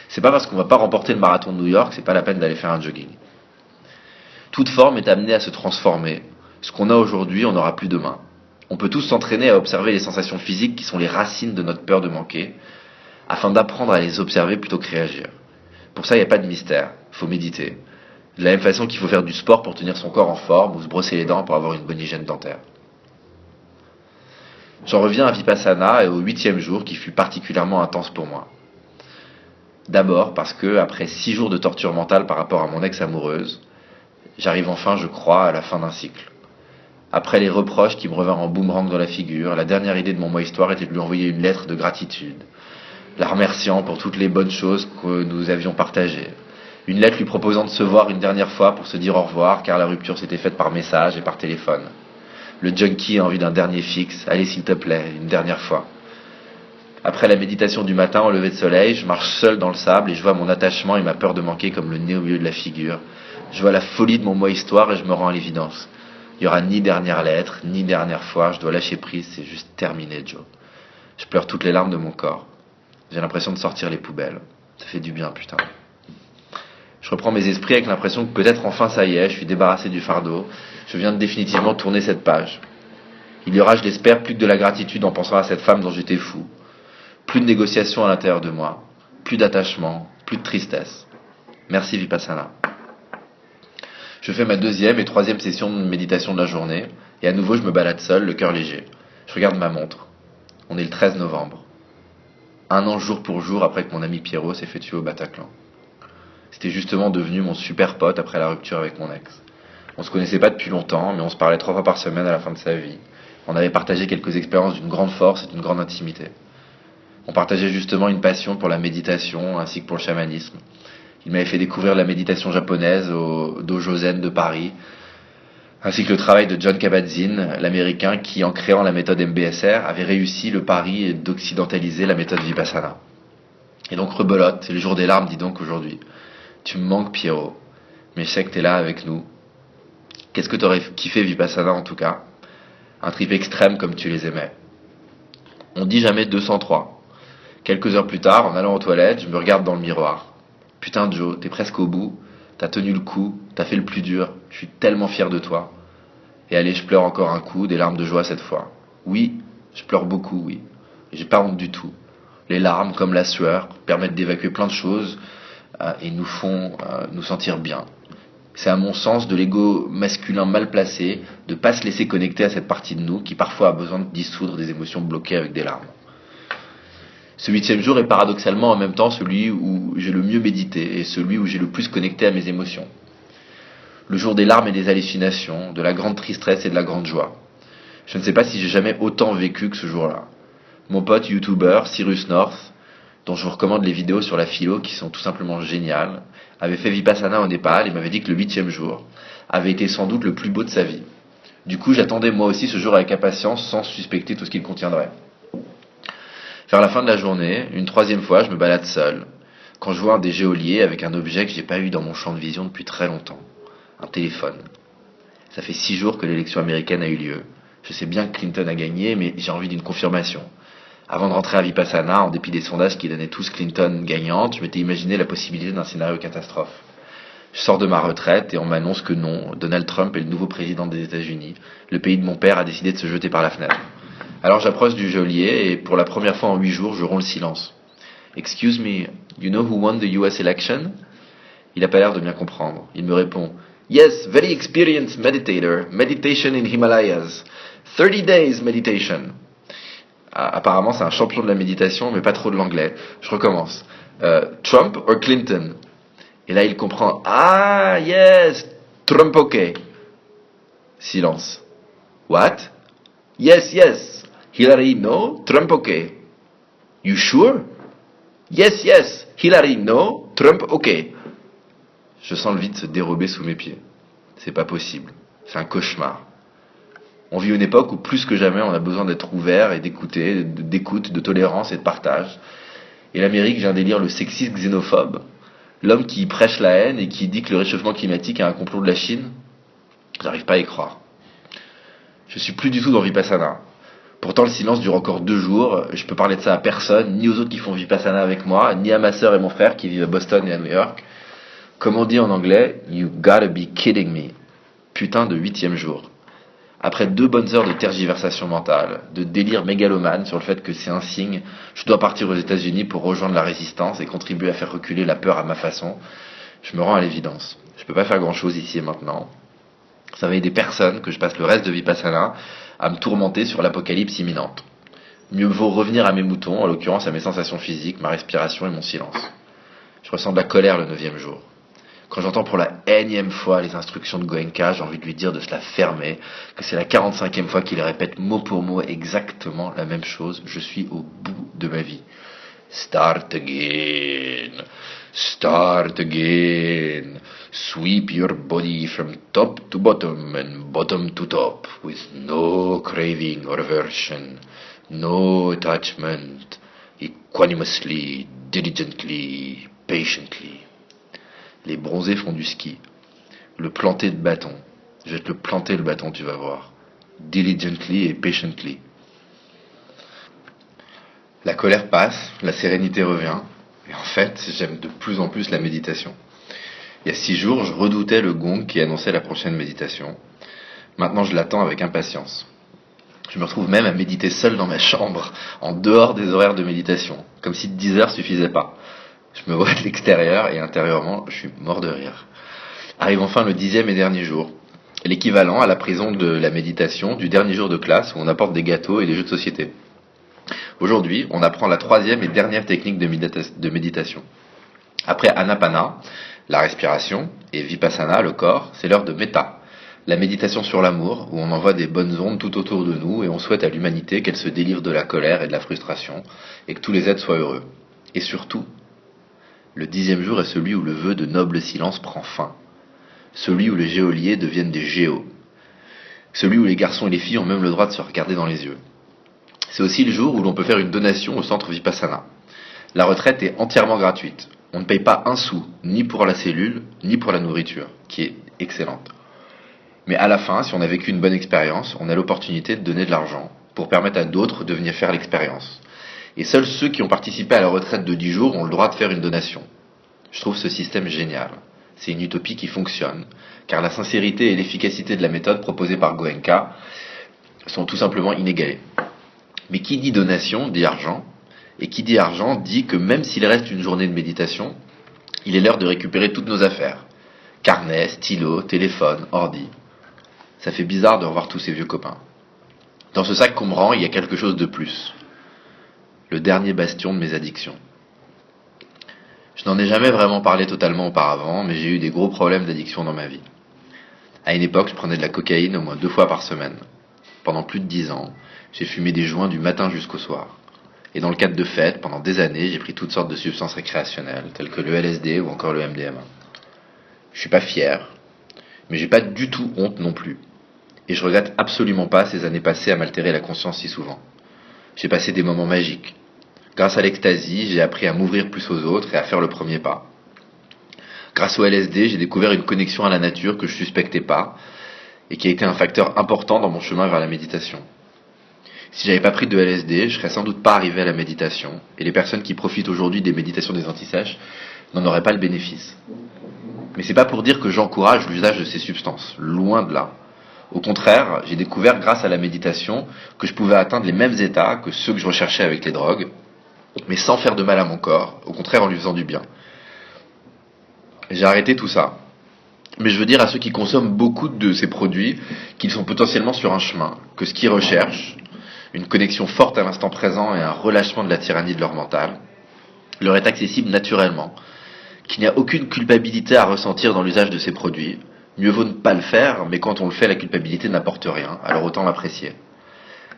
C'est pas parce qu'on va pas remporter le marathon de New York, c'est pas la peine d'aller faire un jogging. Toute forme est amenée à se transformer. Ce qu'on a aujourd'hui, on n'aura plus demain. On peut tous s'entraîner à observer les sensations physiques qui sont les racines de notre peur de manquer, afin d'apprendre à les observer plutôt que réagir. Pour ça, il n'y a pas de mystère, il faut méditer. De la même façon qu'il faut faire du sport pour tenir son corps en forme ou se brosser les dents pour avoir une bonne hygiène dentaire. J'en reviens à Vipassana et au 8e jour qui fut particulièrement intense pour moi. D'abord parce que, après 6 jours de torture mentale par rapport à mon ex-amoureuse, j'arrive enfin, je crois, à la fin d'un cycle. Après les reproches qui me revinrent en boomerang dans la figure, la dernière idée de mon moi-histoire était de lui envoyer une lettre de gratitude, la remerciant pour toutes les bonnes choses que nous avions partagées. Une lettre lui proposant de se voir une dernière fois pour se dire au revoir, car la rupture s'était faite par message et par téléphone. Le junkie a envie d'un dernier fixe, allez s'il te plaît, une dernière fois. Après la méditation du matin au lever de soleil, je marche seul dans le sable et je vois mon attachement et ma peur de manquer comme le nez au milieu de la figure. Je vois la folie de mon moi histoire et je me rends à l'évidence. Il y aura ni dernière lettre, ni dernière fois, je dois lâcher prise, c'est juste terminé, Joe. Je pleure toutes les larmes de mon corps. J'ai l'impression de sortir les poubelles. Ça fait du bien, putain. Je reprends mes esprits avec l'impression que peut-être enfin ça y est, je suis débarrassé du fardeau. Je viens de définitivement tourner cette page. Il y aura, je l'espère, plus que de la gratitude en pensant à cette femme dont j'étais fou. Plus de négociations à l'intérieur de moi. Plus d'attachement. Plus de tristesse. Merci Vipassana. Je fais ma deuxième et troisième session de méditation de la journée. Et à nouveau, je me balade seul, le cœur léger. Je regarde ma montre. On est le 13 novembre. 1 an jour pour jour après que mon ami Pierrot s'est fait tuer au Bataclan. C'était justement devenu mon super pote après la rupture avec mon ex. On se connaissait pas depuis longtemps, mais on se parlait 3 fois par semaine à la fin de sa vie. On avait partagé quelques expériences d'une grande force et d'une grande intimité. On partageait justement une passion pour la méditation ainsi que pour le chamanisme. Il m'avait fait découvrir la méditation japonaise au Dojo Zen de Paris, ainsi que le travail de John Kabat-Zinn, l'américain qui, en créant la méthode MBSR, avait réussi le pari d'occidentaliser la méthode Vipassana. Et donc rebelote, c'est le jour des larmes, dis donc aujourd'hui. Tu me manques Pierrot, mais je sais que t'es là avec nous. Qu'est-ce que t'aurais kiffé Vipassana en tout cas? Un trip extrême comme tu les aimais. On dit jamais 203. Quelques heures plus tard, en allant aux toilettes, je me regarde dans le miroir. Putain Joe, t'es presque au bout, t'as tenu le coup, t'as fait le plus dur, je suis tellement fier de toi. Et allez, je pleure encore un coup, des larmes de joie cette fois. Oui, je pleure beaucoup, oui. Et j'ai pas honte du tout. Les larmes, comme la sueur, permettent d'évacuer plein de choses et nous font nous sentir bien. C'est à mon sens de l'ego masculin mal placé de pas se laisser connecter à cette partie de nous qui parfois a besoin de dissoudre des émotions bloquées avec des larmes. Ce 8e jour est paradoxalement en même temps celui où j'ai le mieux médité et celui où j'ai le plus connecté à mes émotions. Le jour des larmes et des hallucinations, de la grande tristesse et de la grande joie. Je ne sais pas si j'ai jamais autant vécu que ce jour-là. Mon pote YouTuber, Cyrus North, dont je vous recommande les vidéos sur la philo qui sont tout simplement géniales, avait fait Vipassana au Népal et m'avait dit que le 8e jour avait été sans doute le plus beau de sa vie. Du coup, j'attendais moi aussi ce jour avec impatience sans suspecter tout ce qu'il contiendrait. Vers la fin de la journée, une 3e fois, je me balade seul, quand je vois un des geôliers avec un objet que j'ai pas eu dans mon champ de vision depuis très longtemps. Un téléphone. Ça fait 6 jours que l'élection américaine a eu lieu. Je sais bien que Clinton a gagné, mais j'ai envie d'une confirmation. Avant de rentrer à Vipassana, en dépit des sondages qui donnaient tous Clinton gagnante, je m'étais imaginé la possibilité d'un scénario catastrophe. Je sors de ma retraite et on m'annonce que non, Donald Trump est le nouveau président des États-Unis. Le pays de mon père a décidé de se jeter par la fenêtre. Alors j'approche du geôlier et pour la première fois en 8 jours, je romps le silence. Excuse me, you know who won the US election? Il a pas l'air de bien comprendre. Il me répond, Yes, very experienced meditator, meditation in Himalayas. 30 days meditation. Apparemment, c'est un champion de la méditation, mais pas trop de l'anglais. Je recommence. Trump or Clinton? Et là, il comprend. Ah, yes, Trump, ok. Silence. What? Yes, yes. Hillary, no. Trump, ok. You sure? Yes, yes. Hillary, no. Trump, ok. Je sens le vide se dérober sous mes pieds. C'est pas possible. C'est un cauchemar. On vit une époque où plus que jamais on a besoin d'être ouvert et d'écouter, d'écoute, de tolérance et de partage. Et l'Amérique vient d'élire le sexiste xénophobe, l'homme qui prêche la haine et qui dit que le réchauffement climatique est un complot de la Chine. J'arrive pas à y croire. Je suis plus du tout dans Vipassana. Pourtant le silence dure encore 2 jours, je peux parler de ça à personne, ni aux autres qui font Vipassana avec moi, ni à ma sœur et mon frère qui vivent à Boston et à New York. Comme on dit en anglais, you gotta be kidding me. Putain de 8e jour. Après 2 bonnes heures de tergiversation mentale, de délire mégalomane sur le fait que c'est un signe, je dois partir aux États-Unis pour rejoindre la résistance et contribuer à faire reculer la peur à ma façon, je me rends à l'évidence. Je peux pas faire grand-chose ici et maintenant. Ça va aider personne que je passe le reste de Vipassana à me tourmenter sur l'apocalypse imminente. Mieux vaut revenir à mes moutons, en l'occurrence à mes sensations physiques, ma respiration et mon silence. Je ressens de la colère le 9e jour. Quand j'entends pour la énième fois les instructions de Goenka, j'ai envie de lui dire de se la fermer, que c'est la 45e fois qu'il répète mot pour mot exactement la même chose. Je suis au bout de ma vie. Start again. Start again. Sweep your body from top to bottom and bottom to top with no craving or aversion, no attachment. equanimously, diligently, patiently. Les bronzés font du ski. Le planter de bâton. Je vais te le planter le bâton, tu vas voir. Diligently et patiently. La colère passe, la sérénité revient, et en fait, j'aime de plus en plus la méditation. Il y a 6 jours, je redoutais le gong qui annonçait la prochaine méditation. Maintenant, je l'attends avec impatience. Je me retrouve même à méditer seul dans ma chambre, en dehors des horaires de méditation, comme si 10 heures suffisaient pas. Je me vois de l'extérieur et intérieurement, je suis mort de rire. Arrive enfin le 10e et dernier jour. L'équivalent à la prison de la méditation du dernier jour de classe où on apporte des gâteaux et des jeux de société. Aujourd'hui, on apprend la 3e et dernière technique de méditation. Après Anapana, la respiration, et Vipassana, le corps, c'est l'heure de Metta, la méditation sur l'amour, où on envoie des bonnes ondes tout autour de nous et on souhaite à l'humanité qu'elle se délivre de la colère et de la frustration, et que tous les êtres soient heureux. Et surtout, le 10e jour est celui où le vœu de noble silence prend fin, celui où les geôliers deviennent des géos, celui où les garçons et les filles ont même le droit de se regarder dans les yeux. C'est aussi le jour où l'on peut faire une donation au centre Vipassana. La retraite est entièrement gratuite. On ne paye pas un sou, ni pour la cellule, ni pour la nourriture, qui est excellente. Mais à la fin, si on a vécu une bonne expérience, on a l'opportunité de donner de l'argent pour permettre à d'autres de venir faire l'expérience. Et seuls ceux qui ont participé à la retraite de 10 jours ont le droit de faire une donation. Je trouve ce système génial. C'est une utopie qui fonctionne, car la sincérité et l'efficacité de la méthode proposée par Goenka sont tout simplement inégalées. Mais qui dit donation dit argent, et qui dit argent dit que même s'il reste une journée de méditation, il est l'heure de récupérer toutes nos affaires. Carnet, stylo, téléphone, ordi. Ça fait bizarre de revoir tous ces vieux copains. Dans ce sac qu'on me rend, il y a quelque chose de plus. Le dernier bastion de mes addictions. Je n'en ai jamais vraiment parlé totalement auparavant, mais j'ai eu des gros problèmes d'addiction dans ma vie. À une époque, je prenais de la cocaïne au moins 2 fois par semaine. Pendant plus de 10 ans, j'ai fumé des joints du matin jusqu'au soir. Et dans le cadre de fêtes, pendant des années, j'ai pris toutes sortes de substances récréationnelles, telles que le LSD ou encore le MDMA. Je suis pas fier, mais j'ai pas du tout honte non plus. Et je regrette absolument pas ces années passées à m'altérer la conscience si souvent. J'ai passé des moments magiques. Grâce à l'ecstasy, j'ai appris à m'ouvrir plus aux autres et à faire le premier pas. Grâce au LSD, j'ai découvert une connexion à la nature que je suspectais pas, et qui a été un facteur important dans mon chemin vers la méditation. Si j'avais pas pris de LSD, je serais sans doute pas arrivé à la méditation, et les personnes qui profitent aujourd'hui des méditations des antisèches n'en auraient pas le bénéfice. Mais c'est pas pour dire que j'encourage l'usage de ces substances, loin de là. Au contraire, j'ai découvert grâce à la méditation que je pouvais atteindre les mêmes états que ceux que je recherchais avec les drogues, mais sans faire de mal à mon corps, au contraire en lui faisant du bien. J'ai arrêté tout ça. Mais je veux dire à ceux qui consomment beaucoup de ces produits qu'ils sont potentiellement sur un chemin, que ce qu'ils recherchent, une connexion forte à l'instant présent et un relâchement de la tyrannie de leur mental, leur est accessible naturellement, qu'il n'y a aucune culpabilité à ressentir dans l'usage de ces produits. Mieux vaut ne pas le faire, mais quand on le fait, la culpabilité n'apporte rien, alors autant l'apprécier.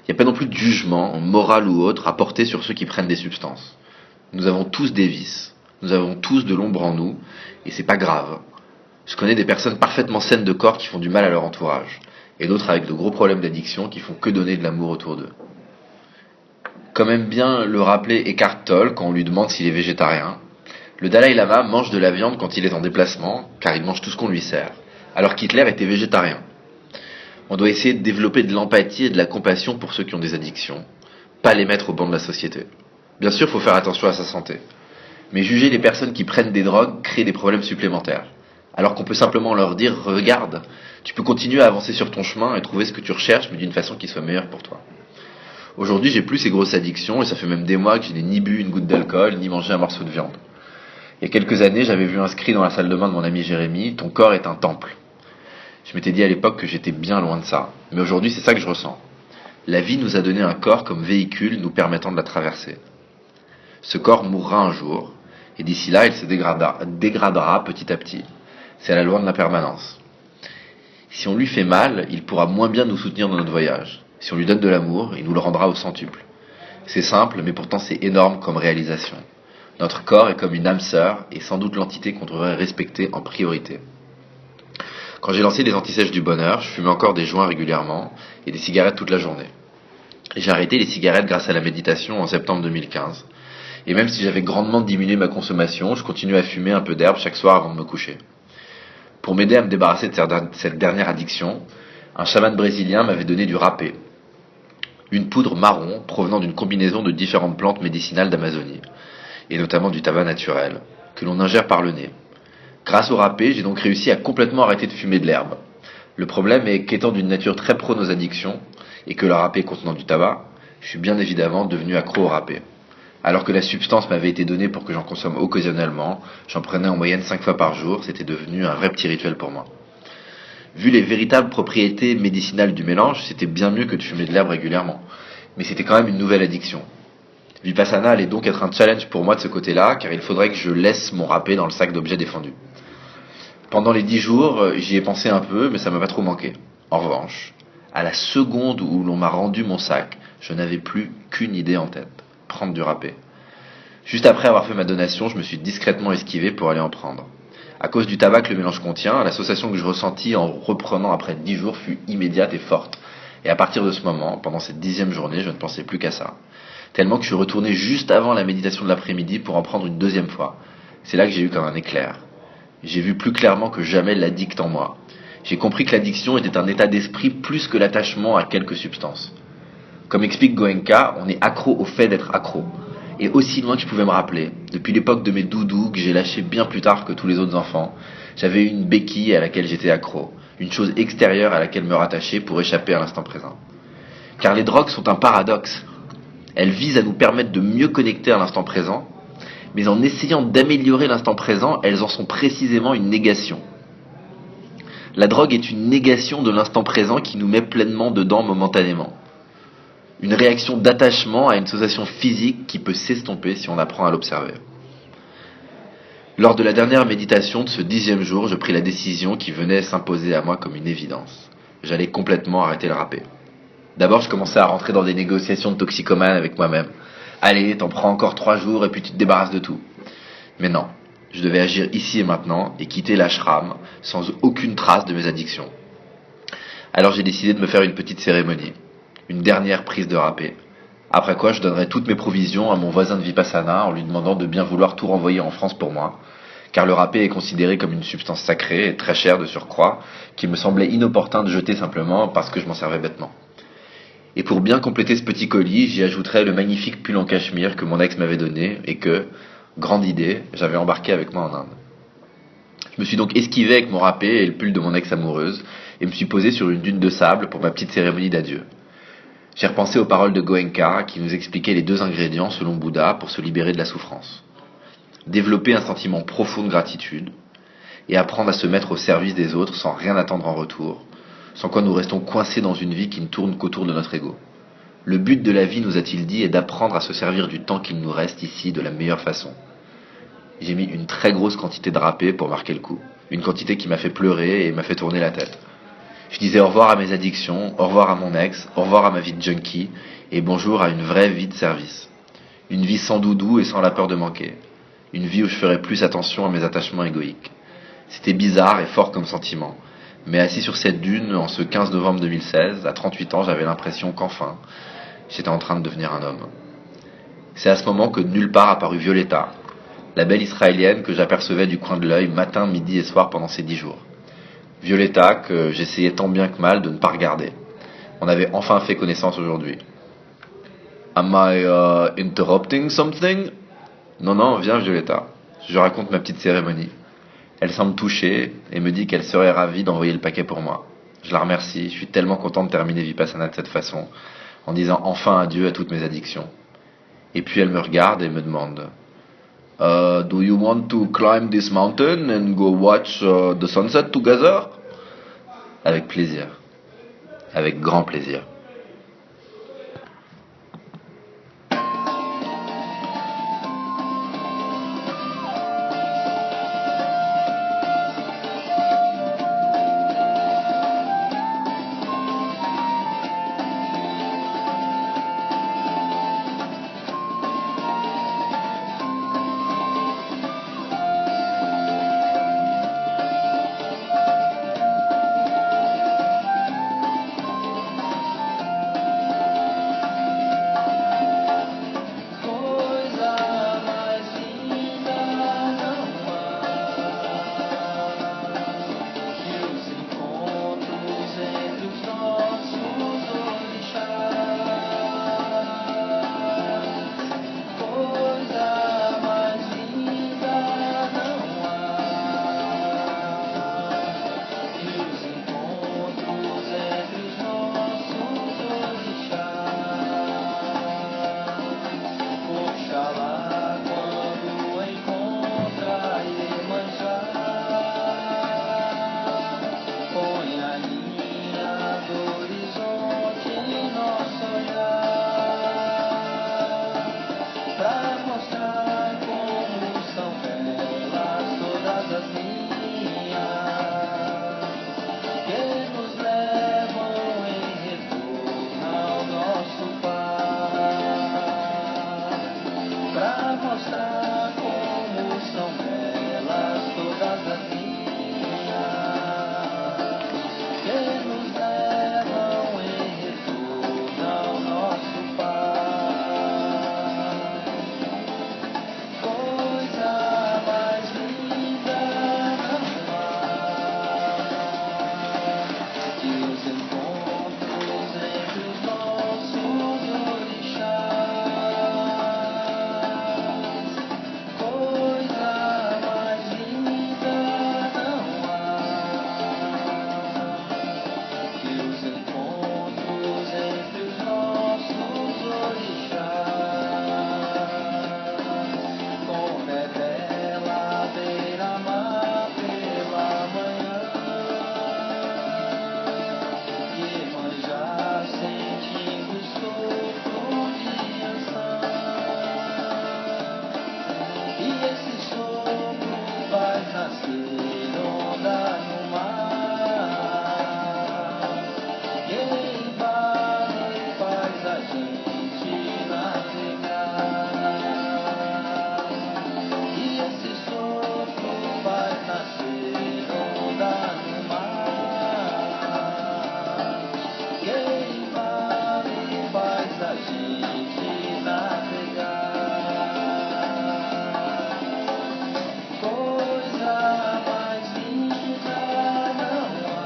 Il n'y a pas non plus de jugement, moral ou autre, à porter sur ceux qui prennent des substances. Nous avons tous des vices, nous avons tous de l'ombre en nous, et c'est pas grave. Je connais des personnes parfaitement saines de corps qui font du mal à leur entourage, et d'autres avec de gros problèmes d'addiction qui font que donner de l'amour autour d'eux. Comme aime bien le rappeler Eckhart Tolle quand on lui demande s'il est végétarien, le Dalai Lama mange de la viande quand il est en déplacement, car il mange tout ce qu'on lui sert, alors qu'Hitler était végétarien. On doit essayer de développer de l'empathie et de la compassion pour ceux qui ont des addictions, pas les mettre au banc de la société. Bien sûr, il faut faire attention à sa santé, mais juger les personnes qui prennent des drogues crée des problèmes supplémentaires. Alors qu'on peut simplement leur dire, regarde, tu peux continuer à avancer sur ton chemin et trouver ce que tu recherches, mais d'une façon qui soit meilleure pour toi. Aujourd'hui, j'ai plus ces grosses addictions, et ça fait même des mois que je n'ai ni bu une goutte d'alcool, ni mangé un morceau de viande. Il y a quelques années, j'avais vu inscrit dans la salle de bain de mon ami Jérémy, ton corps est un temple. Je m'étais dit à l'époque que j'étais bien loin de ça, mais aujourd'hui c'est ça que je ressens. La vie nous a donné un corps comme véhicule nous permettant de la traverser. Ce corps mourra un jour, et d'ici là il se dégradera petit à petit. C'est la loi de l'impermanence. Si on lui fait mal, il pourra moins bien nous soutenir dans notre voyage. Si on lui donne de l'amour, il nous le rendra au centuple. C'est simple, mais pourtant c'est énorme comme réalisation. Notre corps est comme une âme sœur, et sans doute l'entité qu'on devrait respecter en priorité. Quand j'ai lancé les antisèches du bonheur, je fumais encore des joints régulièrement, et des cigarettes toute la journée. J'ai arrêté les cigarettes grâce à la méditation en septembre 2015. Et même si j'avais grandement diminué ma consommation, je continuais à fumer un peu d'herbe chaque soir avant de me coucher. Pour m'aider à me débarrasser de cette dernière addiction, un chaman brésilien m'avait donné du râpé, une poudre marron provenant d'une combinaison de différentes plantes médicinales d'Amazonie, et notamment du tabac naturel, que l'on ingère par le nez. Grâce au râpé, j'ai donc réussi à complètement arrêter de fumer de l'herbe. Le problème est qu'étant d'une nature très prône aux addictions, et que le râpé contenant du tabac, je suis bien évidemment devenu accro au râpé. Alors que la substance m'avait été donnée pour que j'en consomme occasionnellement, j'en prenais en moyenne 5 fois par jour, c'était devenu un vrai petit rituel pour moi. Vu les véritables propriétés médicinales du mélange, c'était bien mieux que de fumer de l'herbe régulièrement. Mais c'était quand même une nouvelle addiction. Vipassana allait donc être un challenge pour moi de ce côté-là, car il faudrait que je laisse mon râpé dans le sac d'objets défendus. Pendant les 10 jours, j'y ai pensé un peu, mais ça m'a pas trop manqué. En revanche, à la seconde où l'on m'a rendu mon sac, je n'avais plus qu'une idée en tête. Prendre du râpé. Juste après avoir fait ma donation, je me suis discrètement esquivé pour aller en prendre. À cause du tabac que le mélange contient, l'association que je ressentis en reprenant après 10 jours fut immédiate et forte. Et à partir de ce moment, pendant cette 10e journée, je ne pensais plus qu'à ça. Tellement que je suis retourné juste avant la méditation de l'après-midi pour en prendre une deuxième fois. C'est là que j'ai eu comme un éclair. J'ai vu plus clairement que jamais l'addict en moi. J'ai compris que l'addiction était un état d'esprit plus que l'attachement à quelque substance. Comme explique Goenka, on est accro au fait d'être accro. Et aussi loin que je pouvais me rappeler, depuis l'époque de mes doudous que j'ai lâché bien plus tard que tous les autres enfants, j'avais une béquille à laquelle j'étais accro, une chose extérieure à laquelle me rattacher pour échapper à l'instant présent. Car les drogues sont un paradoxe. Elles visent à nous permettre de mieux connecter à l'instant présent, mais en essayant d'améliorer l'instant présent, elles en sont précisément une négation. La drogue est une négation de l'instant présent qui nous met pleinement dedans momentanément. Une réaction d'attachement à une sensation physique qui peut s'estomper si on apprend à l'observer. Lors de la dernière méditation de ce 10e jour, je pris la décision qui venait s'imposer à moi comme une évidence. J'allais complètement arrêter le râpé. D'abord, je commençais à rentrer dans des négociations de toxicomane avec moi-même. Allez, t'en prends encore 3 jours et puis tu te débarrasses de tout. Mais non, je devais agir ici et maintenant et quitter l'ashram sans aucune trace de mes addictions. Alors j'ai décidé de me faire une petite cérémonie. Une dernière prise de râpé. Après quoi, je donnerai toutes mes provisions à mon voisin de Vipassana en lui demandant de bien vouloir tout renvoyer en France pour moi, car le râpé est considéré comme une substance sacrée et très chère de surcroît, qu'il me semblait inopportun de jeter simplement parce que je m'en servais bêtement. Et pour bien compléter ce petit colis, j'y ajouterai le magnifique pull en cachemire que mon ex m'avait donné et que, grande idée, j'avais embarqué avec moi en Inde. Je me suis donc esquivé avec mon râpé et le pull de mon ex amoureuse et me suis posé sur une dune de sable pour ma petite cérémonie d'adieu. J'ai repensé aux paroles de Goenka qui nous expliquait les 2 ingrédients selon Bouddha pour se libérer de la souffrance. Développer un sentiment profond de gratitude et apprendre à se mettre au service des autres sans rien attendre en retour, sans quoi nous restons coincés dans une vie qui ne tourne qu'autour de notre ego. Le but de la vie, nous a-t-il dit, est d'apprendre à se servir du temps qu'il nous reste ici de la meilleure façon. J'ai mis une très grosse quantité de râpé pour marquer le coup. Une quantité qui m'a fait pleurer et m'a fait tourner la tête. Je disais au revoir à mes addictions, au revoir à mon ex, au revoir à ma vie de junkie, et bonjour à une vraie vie de service. Une vie sans doudou et sans la peur de manquer. Une vie où je ferais plus attention à mes attachements égoïques. C'était bizarre et fort comme sentiment. Mais assis sur cette dune, en ce 15 novembre 2016, à 38 ans, j'avais l'impression qu'enfin, j'étais en train de devenir un homme. C'est à ce moment que de nulle part apparut Violetta, la belle israélienne que j'apercevais du coin de l'œil matin, midi et soir pendant ces 10 jours. Violetta que j'essayais tant bien que mal de ne pas regarder. On avait enfin fait connaissance aujourd'hui. Am I interrupting something? Non, non, viens Violetta. Je raconte ma petite cérémonie. Elle semble touchée et me dit qu'elle serait ravie d'envoyer le paquet pour moi. Je la remercie, je suis tellement content de terminer Vipassana de cette façon, en disant enfin adieu à toutes mes addictions. Et puis elle me regarde et me demande Do you want to climb this mountain and go watch the sunset together? Avec plaisir. Avec grand plaisir. mostra como são belas todas as linhas que nos levam em retorno ao nosso Pai. Coisa mais linda não há que os encontros entre os nossos orixás. Coisa mais linda não há que os encontros entre os nossos orixás. Como é bela a beira-mar pela manhã, Iemanjá sentindo o sopro de Ansan. E esse sopro faz nascer onda no mar, e embala e faz a gente navegar. E esse sopro faz nascer onda no mar, e embala e faz a gente navegar. Coisa mais linda não há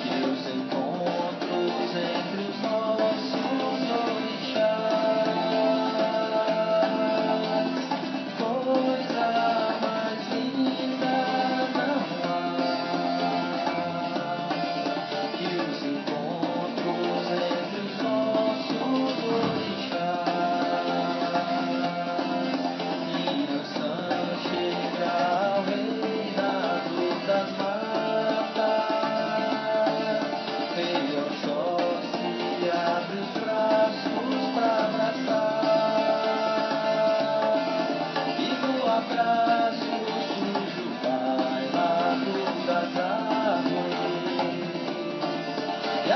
que os encontros entre os nossos orixás. Coisa mais linda não há que os encontros entre os nossos orixás. Inhansã chega ao reinado das matas, Rei Oxóssi abre os braços pra abraçar, e no abraço surge o bailado das árvores, e a